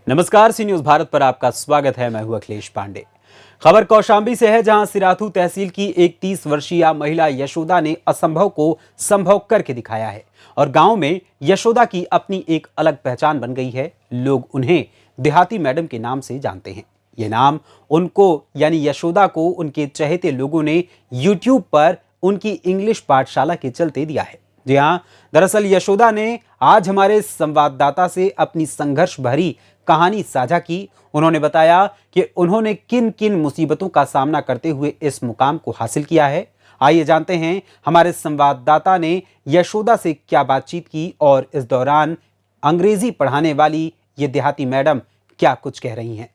नमस्कार, सी न्यूज भारत पर आपका स्वागत है। मैं हूं अखिलेश पांडे। खबर कौशांबी से है, जहां सिराथू तहसील की एक 30 वर्षीय महिला यशोदा ने असंभव को संभव करके दिखाया है और गांव में यशोदा की अपनी एक अलग पहचान बन गई है। लोग उन्हें देहाती मैडम के नाम से जानते हैं। ये नाम उनको यानी यशोदा को उनके चहेते लोगों ने यूट्यूब पर उनकी इंग्लिश पाठशाला के चलते दिया है। जी हाँ, दरअसल यशोदा ने आज हमारे संवाददाता से अपनी संघर्ष भरी कहानी साझा की। उन्होंने बताया कि उन्होंने किन किन मुसीबतों का सामना करते हुए इस मुकाम को हासिल किया है। आइए जानते हैं हमारे संवाददाता ने यशोदा से क्या बातचीत की और इस दौरान अंग्रेजी पढ़ाने वाली ये देहाती मैडम क्या कुछ कह रही हैं।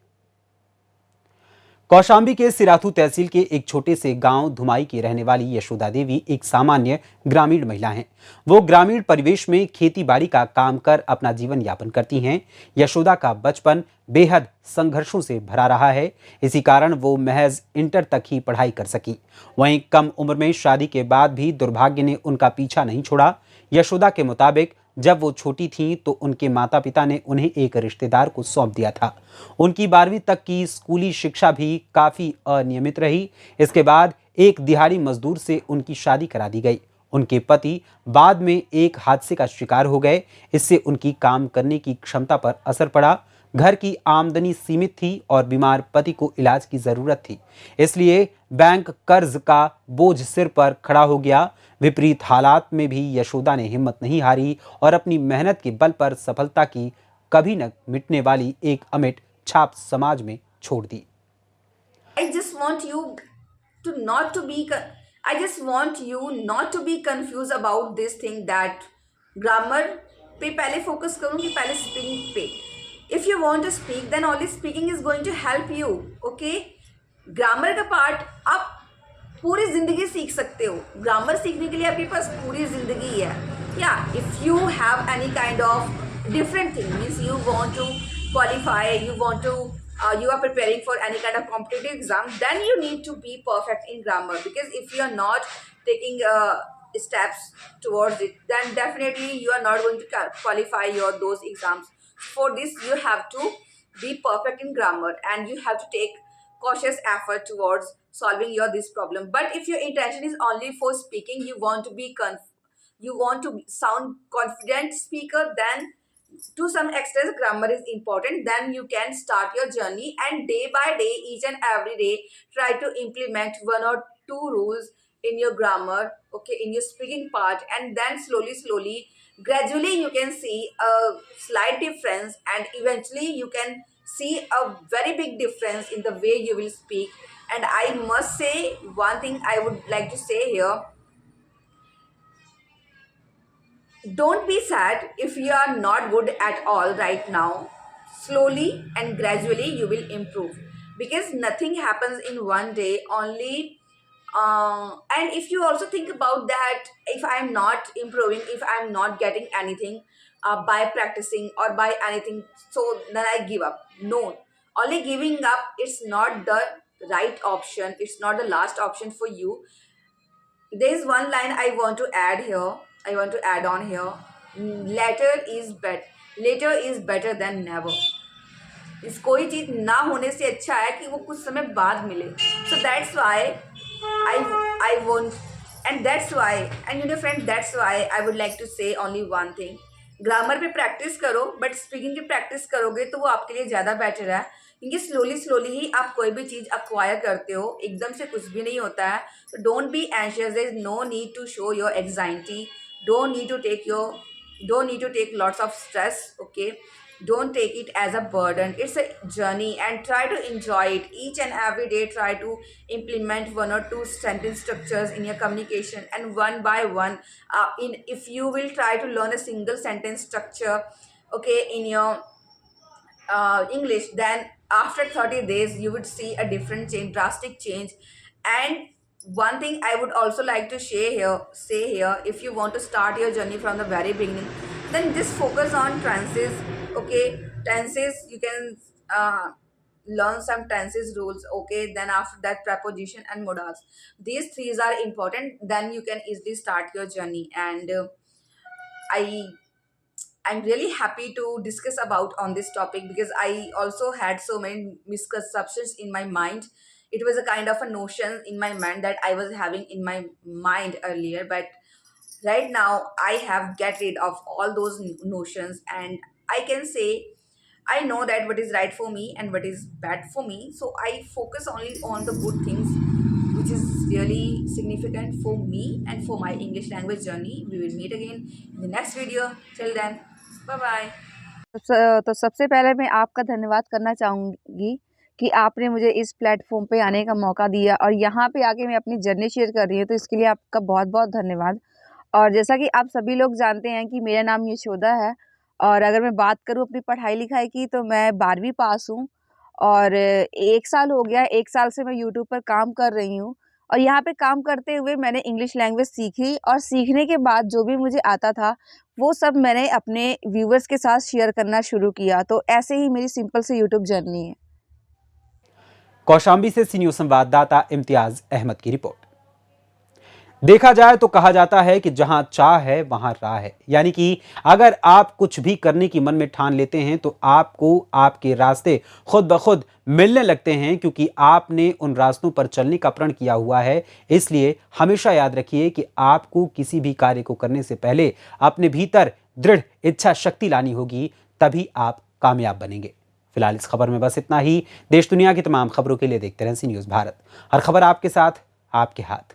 कौशांबी के सिराथू तहसील के एक छोटे से गांव धुमाई की रहने वाली यशोदा देवी एक सामान्य ग्रामीण महिला हैं। वो ग्रामीण परिवेश में खेती बाड़ी का काम कर अपना जीवन यापन करती हैं। यशोदा का बचपन बेहद संघर्षों से भरा रहा है। इसी कारण वो महज इंटर तक ही पढ़ाई कर सकी। वहीं कम उम्र में शादी के बाद भी दुर्भाग्य ने उनका पीछा नहीं छोड़ा। यशोदा के मुताबिक जब वो छोटी थीं तो उनके माता पिता ने उन्हें एक रिश्तेदार को सौंप दिया था। उनकी 12वीं तक की स्कूली शिक्षा भी काफी अनियमित रही। इसके बाद एक दिहाड़ी मजदूर से उनकी शादी करा दी गई। उनके पति बाद में एक हादसे का शिकार हो गए। इससे उनकी काम करने की क्षमता पर असर पड़ा। घर की आमदनी सीमित थी और बीमार पति को इलाज की जरूरत थी, इसलिए बैंक कर्ज का बोझ सिर पर खड़ा हो गया। विपरीत हालात में भी यशोदा ने हिम्मत नहीं हारी और अपनी मेहनत के बल पर सफलता की कभी न मिटने वाली एक अमिट छाप समाज में छोड़ दी। I just want you to not to be I just want you not to be confused about this thing that grammar पे पहले फोकस करूंगी, पहले स्पीकिंग पे। If you want to speak then only speaking is going to help you. Okay, grammar का part आप पूरी जिंदगी सीख सकते हो। ग्रामर सीखने के लिए आपके पास पूरी जिंदगी है। या if you have any kind of different thing means you want to qualify, you want to you are preparing for any kind of competitive exam, then you need to be perfect in grammar, because if you are not taking steps towards it, then definitely you are not going to qualify your those exams. For this you have to be perfect in grammar and you have to take cautious effort towards solving your this problem. But if your intention is only for speaking, you want to be you want to sound confident speaker, then to some extent grammar is important. Then you can start your journey and day by day, each and every day, try to implement one or two rules in your grammar, okay, in your speaking part, and then slowly gradually you can see a slight difference, and eventually you can see a very big difference in the way you will speak. And I must say one thing I would like to say here: don't be sad if you are not good at all right now. Slowly and gradually you will improve, because nothing happens in one day only. And if you also think about that, if I'm not improving, if I'm not getting anything by practicing or by anything, so then I give up. No, only giving up, it's not the right option, it's not the last option for you. There's one line I want to add here. I want to add on here. Later is better than never. इस कोई चीज ना होने से अच्छा है कि वो कुछ समय बाद मिले. So that's why I want, and that's why, and you know friend, that's why I would like to say only one thing. Grammar पे प्रैक्टिस करो, बट स्पीकिंग की प्रैक्टिस करोगे तो वो आपके लिए ज़्यादा बेटर है, क्योंकि स्लोली ही आप कोई भी चीज़ अक्वायर करते हो। एकदम से कुछ भी नहीं होता है। तो don't be anxious, there is no need to show your anxiety, don't need to take lots of stress, okay. Don't take it as a burden. It's a journey and try to enjoy it each and every day. Try to implement one or two sentence structures in your communication, and one by one, if you will try to learn a single sentence structure, okay, in your English, then after 30 days you would see a different change, drastic change. And one thing I would also like to say here, if you want to start your journey from the very beginning, then just focus on tenses, okay. Tenses, you can learn some tenses rules, okay. Then after that, preposition and modals, these three are important. Then you can easily start your journey. And I I'm really happy to discuss about on this topic because I also had so many misconceptions in my mind. It was a kind of a notion in my mind that I was having in my mind earlier, but right now I have get rid of all those notions, and I can say I know that what is right for me and what is bad for me, so I focus only on the good things which is really significant for me and for my English language journey. We will meet again in the next video. Till then, bye bye. तो सबसे पहले मैं आपका धन्यवाद करना चाहूँगी कि आपने मुझे इस प्लेटफॉर्म पे आने का मौका दिया और यहाँ पे आके मैं अपनी जर्नी शेयर कर रही हूँ, तो इसके लिए आपका बहुत बहुत धन्यवाद। और जैसा कि आप सभी लोग जानते हैं कि मेरा नाम यशोदा है, और अगर मैं बात करूँ अपनी पढ़ाई लिखाई की तो मैं 12वीं पास हूँ और 1 साल हो गया, 1 साल से मैं यूट्यूब पर काम कर रही हूँ। और यहाँ पे काम करते हुए मैंने इंग्लिश लैंग्वेज सीखी और सीखने के बाद जो भी मुझे आता था वो सब मैंने अपने व्यूवर्स के साथ शेयर करना शुरू किया। तो ऐसे ही मेरी सिंपल सी यूट्यूब जर्नी है। कौशाम्बी से सी न्यूज़ संवाददाता इम्तियाज अहमद की रिपोर्ट। देखा जाए तो कहा जाता है कि जहां चाह है वहां राह है, यानी कि अगर आप कुछ भी करने की मन में ठान लेते हैं तो आपको आपके रास्ते खुद ब खुद मिलने लगते हैं, क्योंकि आपने उन रास्तों पर चलने का प्रण किया हुआ है। इसलिए हमेशा याद रखिए कि आपको किसी भी कार्य को करने से पहले अपने भीतर दृढ़ इच्छा शक्ति लानी होगी, तभी आप कामयाब बनेंगे। फिलहाल इस खबर में बस इतना ही। देश दुनिया की तमाम खबरों के लिए देखते रहें सी न्यूज़ भारत। हर खबर आपके साथ, आपके हाथ।